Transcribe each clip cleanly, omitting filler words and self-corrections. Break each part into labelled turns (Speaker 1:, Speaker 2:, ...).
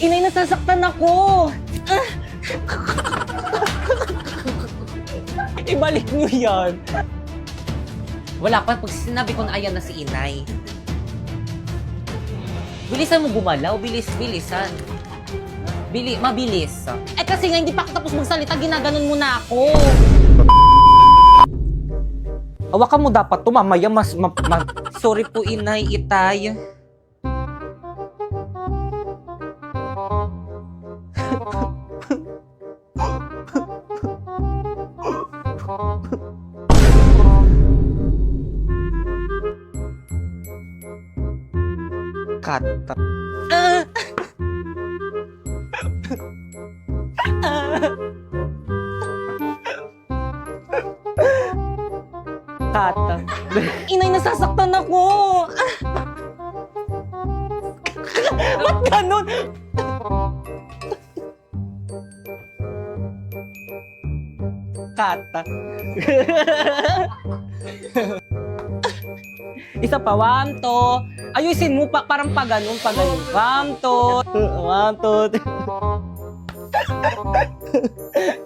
Speaker 1: Inay, nasasaktan ako. Ibalik niyo yan. Wala pa pag sinabi ko na ayan na si inay. Bilisan mo gumalaw. Bilisan. Mabilis. Kasi nga hindi pa ako tapos magsalita, ginaganon mo na ako. Hawakan mo dapat to, mamaya sorry po inay, itay. Kata. Kata. Inay, nasasaktan ako. Ba't ganun? Kata. Isa pa, wamto. Ayusin mo pa, parang paganon. Wamto.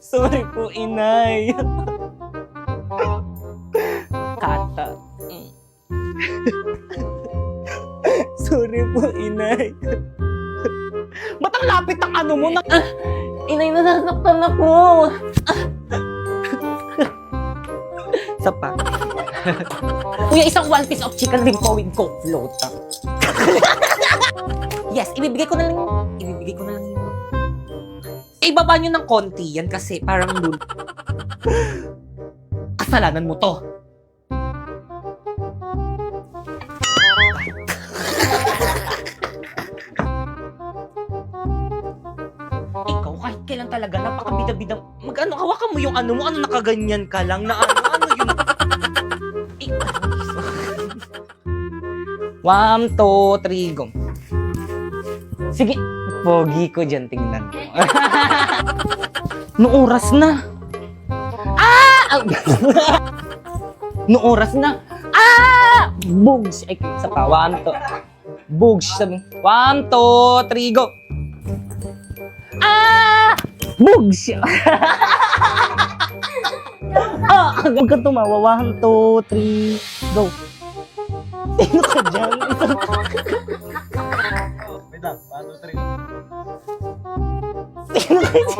Speaker 1: Sorry po, inay. Kata. Sorry po, inay. Ba't ang lapit ang ano mo? Inay, nasasaktan ako. Isa pa. Kuya, isang one piece of chicken rin po with coke float. Yes, ibibigay ko na lang yun. Ibaba nyo ng konti yan kasi parang dun. Kasalanan mo to. Ikaw, kahit kailan talaga, napakabida-bida. Hawakan mo yung ano mo, nakaganyan ka lang na ano yun. Ikaw. 1, 2, 3, go. Sige, pogi ko dyan, tingnan mo. Noong oras na. Noong oras na. Bugs. Ay, isa pa. 1, 2. Bugs. 1, 2, 3, go. Bugs. Huwag ka tumawa. 1, 2, 3, go. Sino ka dyan?
Speaker 2: Wait lang, 1, 2, 3.
Speaker 1: Sino ka dyan?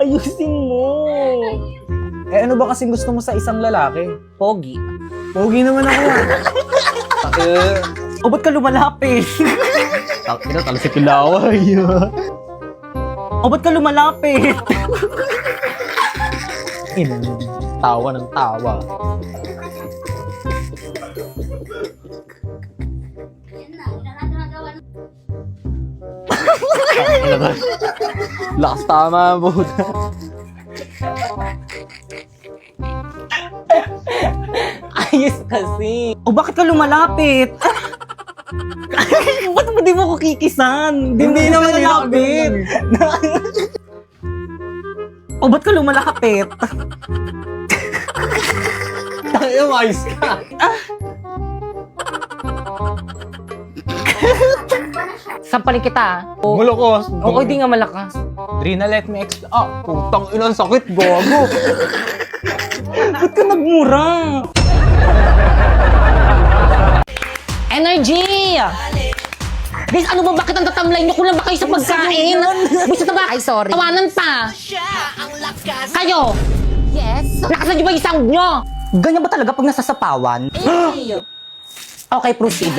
Speaker 1: Ayusin mo.
Speaker 2: Ano ba kasing gusto mo sa isang lalaki?
Speaker 1: Pogi.
Speaker 2: Pogi naman ako.
Speaker 1: O ba't ka lumalapit?
Speaker 2: Talo si Kilaway.
Speaker 1: O ba't ka lumalapit?
Speaker 2: Tawa ng tawa. Lakas tama, buta.
Speaker 1: Ayos kasi. O bakit ka lumalapit? Ba't mo di mo ko kikisan?
Speaker 2: Hindi naman
Speaker 1: lalapit. O ba't ka lumalapit?
Speaker 2: Tayo, ayos ka.
Speaker 1: Sampalin kita.
Speaker 2: Malakos.
Speaker 1: Oo, di nga malakas.
Speaker 2: Drina, let me explain. Putang ilang sakit, gago.
Speaker 1: Ba't ka nagmura? Energy! Guys, ano ba? Bakit ang tatamlay niyo? Kulang ba kayo sa pagkain? Gusto na ba? Ay, sorry. Tawanan pa. Kayo! Yes? Lakasan niyo ba yung sound niyo? Ganyan ba talaga pag nasasapawan? Okay, proceed.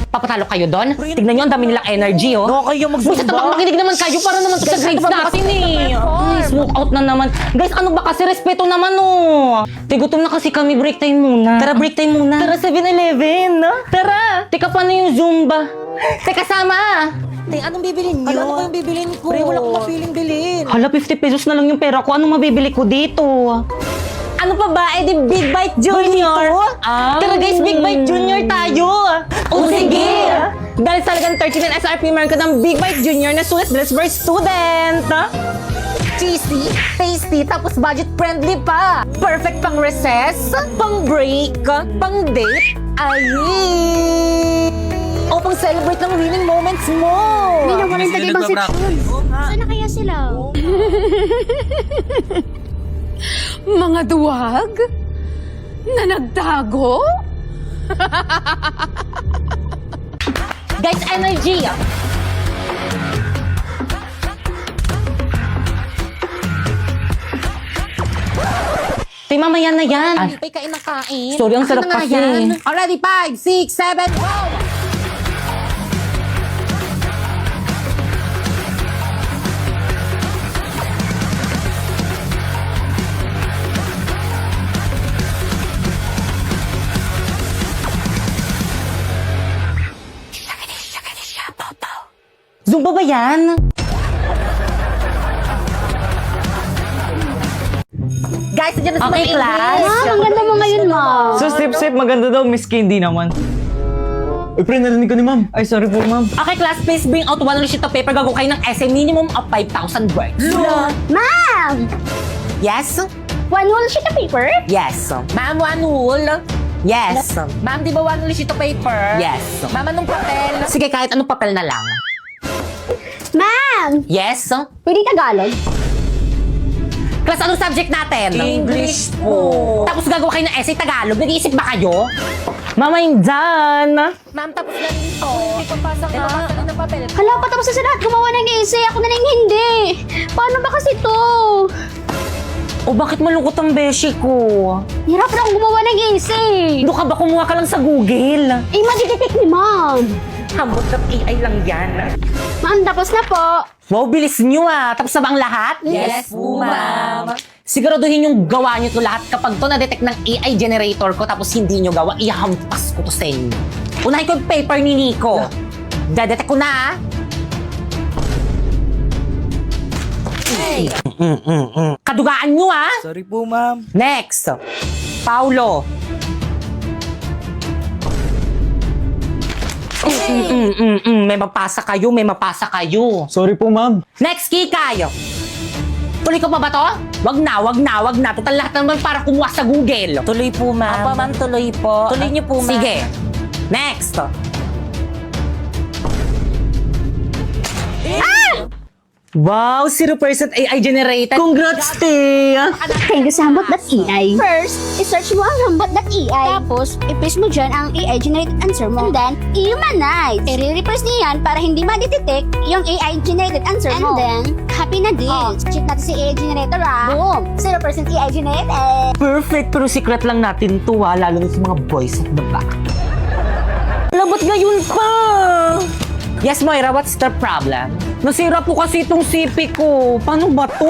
Speaker 1: Papatalo kayo doon? Tignan nyo, ang dami nilang energy, oh.
Speaker 2: Nakakaya
Speaker 1: Buset naman, makinig naman kayo para naman sa grades natin, eh. Ay, smoke out na naman. Guys, ano ba kasi? Respeto naman, oh. Tigutom na kasi kami, break time muna. Tara, break time muna. Tara, 7-Eleven, no? Tara. Teka, paano yung Zumba? Teka, sama.
Speaker 3: Te, anong bibilin niyo? Ano ba yung bibilin ko? Pre, wala akong mapiling bilhin.
Speaker 1: Hala, 50 pesos na lang yung pera ko. Anong mabibili ko dito? Ano pa ba? Eh, di Big Bite Junior. Tara guys, Big Bite Junior tayo. O sige. Dahil talagang 39 SRP, meron ka ng Big Bite Junior na sulit blessed by student.
Speaker 3: Cheesy, tasty, tapos budget-friendly pa.
Speaker 1: Perfect pang recess, pang break, pang date. Ay!
Speaker 3: celebrate ng winning moments mo.
Speaker 4: May nawalan taga ibang section. Saan na kaya sila?
Speaker 5: Mga duwag? Na nagtago?
Speaker 1: Guys, energy! Tay, mamaya na yan.
Speaker 3: Hindi pa kain ng kain.
Speaker 1: Sorry, ang sarap
Speaker 3: Ano nga
Speaker 1: kasi.
Speaker 3: yan? Already, 5, 6, 7, go!
Speaker 1: Zumba ba yan?
Speaker 3: Guys, nandiyan na si
Speaker 1: Okay,
Speaker 3: Ma'am
Speaker 1: class.
Speaker 3: Ingrid.
Speaker 4: Ma'am, ang ganda mo ngayon, ma'am.
Speaker 2: So, sip, maganda daw, Miss Candy naman. Uy, pre, narinig ko ni ma'am. Ay, sorry po, ma'am.
Speaker 1: Okay, class, please bring out one sheet of paper. Gagawa kayo ng essay minimum of 5,000 words.
Speaker 4: Ma'am!
Speaker 1: Yes?
Speaker 4: One whole sheet of paper?
Speaker 1: Yes.
Speaker 3: Ma'am, one wool.
Speaker 1: Yes.
Speaker 3: Ma'am, di ba one wool sheet of paper?
Speaker 1: Yes.
Speaker 3: Ma'am, anong papel?
Speaker 1: Sige, kahit anong papel na lang.
Speaker 4: Ma'am!
Speaker 1: Yes?
Speaker 4: Pwede Tagalog?
Speaker 1: Class, anong subject natin?
Speaker 3: English po.
Speaker 1: Tapos gagawa kayo ng essay Tagalog. Nag-iisip ba kayo? Mama, dyan.
Speaker 3: Ma'am, tapos na rin ito. Hindi pa pasa nga. Nababasa rin ng papel.
Speaker 4: Hala, patapos na sa lahat. Gumawa ng essay. Ako na lang hindi. Paano ba kasi to?
Speaker 1: O bakit malungkot ang beshi ko?
Speaker 4: Hirap na akong gumawa ng essay.
Speaker 1: Ano ka ba? Kumuha ka lang sa Google.
Speaker 4: Eh, madidetect ni ma'am.
Speaker 1: Hambot.ai lang yan.
Speaker 4: Ma'am, tapos na po.
Speaker 1: Wow, bilis nyo ah. Tapos na ba ang lahat?
Speaker 3: Yes po, ma'am.
Speaker 1: Siguraduhin yung gawa nyo to lahat. Kapag to na-detect ng AI generator ko tapos hindi nyo gawa, ihampas ko to sa inyo. Unahin ko yung paper ni Nico. Dadetect ko na ah. Kadugaan nyo ah.
Speaker 2: Sorry po, ma'am.
Speaker 1: Next. Paulo. May mapasa kayo, may mapasa kayo.
Speaker 2: Sorry po, ma'am.
Speaker 1: Next, Kikay. Tuloy ko pa ba to? Wag na, wag na, wag na. Total lahat naman para kumuha sa Google.
Speaker 3: Tuloy po, ma'am.
Speaker 1: Apa, ma'am, tuloy po.
Speaker 3: Tuloy niyo po, ma'am.
Speaker 1: Sige. Next. Wow, 0% AI generated. Congrats, te!
Speaker 4: Thank you sa hambot.ai. First, i-search mo ang hambot.ai. Tapos, i-paste mo dyan ang AI-generated answer mo. And then, i-humanize. I-reverse niya yan para hindi ma-detect yung AI-generated answer mo. And then, copy na din. Check natin si AI generator Boom! 0% AI generated.
Speaker 1: Perfect, pero secret lang natin to ha, lalo na sa mga boys at the back. Labot ngayon pa! Yes, Moira, what's the problem? Nasira po kasi itong CP ko. Paano ba to?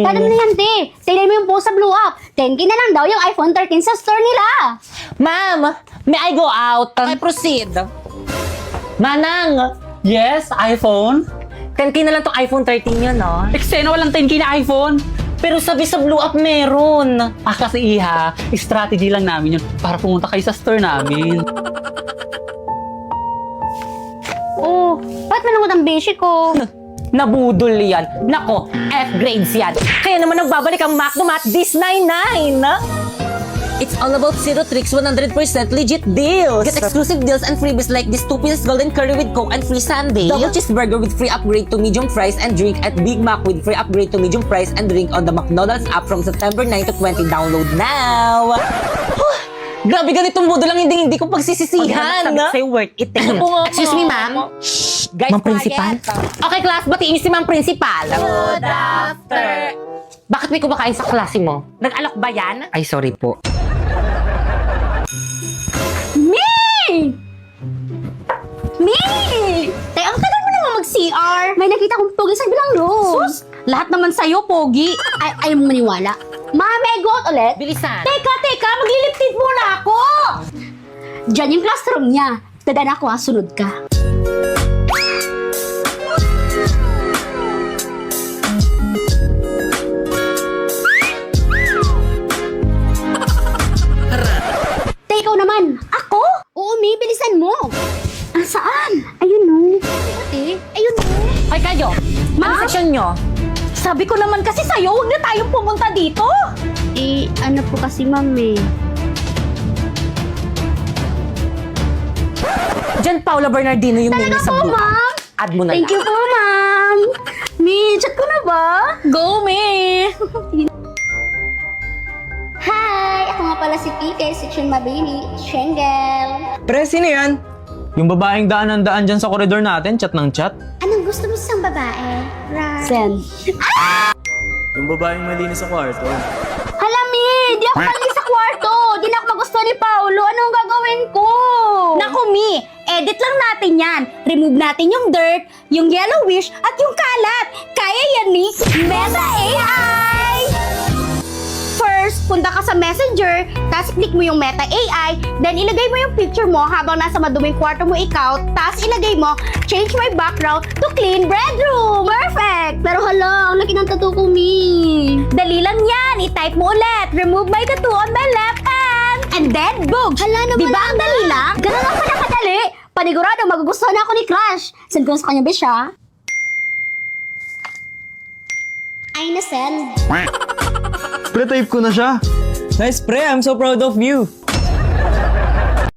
Speaker 4: Paano na yan, te? Tignan mo yung post sa Blue Up. 10K na lang daw yung iPhone 13 sa store nila.
Speaker 1: Ma'am, may I go out?
Speaker 3: Okay, proceed.
Speaker 1: Manang,
Speaker 6: Yes, iPhone.
Speaker 1: 10K na lang tong iPhone 13 yun, no?
Speaker 6: Eksena walang 10K na iPhone.
Speaker 1: Pero sabi sa Blue Up meron.
Speaker 6: Ah, kasi iha, strategy lang namin yun para pumunta kayo sa store namin.
Speaker 4: Oh, ba't malungkot ang beshi ko?
Speaker 1: Nabudol yan. Nako, F grades yan. Kaya naman nagbabalik ang McDomat this 99. It's all about zero tricks, 100% legit deals. Get exclusive deals and freebies like this 2-piece golden curry with Coke and free sundae. Double cheeseburger with free upgrade to medium fries and drink at Big Mac with free upgrade to medium fries and drink on the McDonald's app from September 9 to 20. Download now! Grabe, ganitong modo lang hindi ko pagsisisihan.
Speaker 3: Sabi ko sa'yo,
Speaker 1: worth it. Excuse me, ma'am.
Speaker 3: Shh, guys,
Speaker 1: Ma'am Principal? Okay, class, batiin niyo si Ma'am Principal.
Speaker 3: Good after.
Speaker 1: Bakit may kumakain sa klase mo?
Speaker 3: Nag-alok ba yan?
Speaker 1: Ay, sorry po.
Speaker 4: Me! Me! Tay, ang tagal mo naman mag-CR. May nakita kong pogi sa bilang room. Sus, lahat naman sa'yo, pogi. Ay, ayaw mo maniwala. Mami, I go out ulit?
Speaker 1: Bilisan.
Speaker 4: Teka, magliliptid muna ako! Diyan yung classroom niya. Dadan ako ha, sunod ka. Te, ikaw naman. Ako? Oo, May, bilisan mo. Ah, saan? Ayun no. Ate, ayun no.
Speaker 1: Ay, kayo.
Speaker 4: Ma'am?
Speaker 1: Ano section nyo?
Speaker 4: Sabi ko naman kasi sa'yo, huwag na tayong pumunta dito. Eh, ano po kasi, ma'am eh.
Speaker 1: Diyan
Speaker 3: Yan, Paula Bernardino yung name
Speaker 4: Talaga
Speaker 3: sa
Speaker 4: po,
Speaker 3: buhay.
Speaker 4: ma'am?
Speaker 3: Add mo na
Speaker 4: Thank
Speaker 3: lang.
Speaker 4: you po, ma'am. Mi, chat ko na ba? Go, Mi! Hi! Ako nga pala si PK, Section Mabini, Shengel.
Speaker 2: Pre, sino yan? Yung babaeng daan dyan sa koridor natin, chat ng chat.
Speaker 4: Anong gusto mo sa babae? Sen.
Speaker 2: Yung babaeng malinis sa kwarto.
Speaker 4: Hala, Mi! Di ako mali sa kwarto! Di na ako magustuhan ni Paolo. Anong gagawin ko? Naku, Mi! Edit lang natin yan. Remove natin yung dirt, yung yellowish, at yung kalat. Kaya yan ni Meta AI! First, punta ka sa Messenger, tapos click mo yung Meta AI, then ilagay mo yung picture mo habang nasa maduming kwarto mo ikaw, tapos ilagay mo, change my background to clean bedroom. Perfect! Pero hala, ang laki ng tattoo ko, Mi. Dali lang yan. I-type mo ulit. Remove my tattoo on my left hand. And then, boom! Hala na diba ang dali lang? Ganun lang pala kadali. Panigurado, magugustuhan ako ni Crush. Send ko na sa kanya, Bish, ha? Ay, na-send.
Speaker 2: Pre, type ko na siya. Nice pre, I'm so proud of you.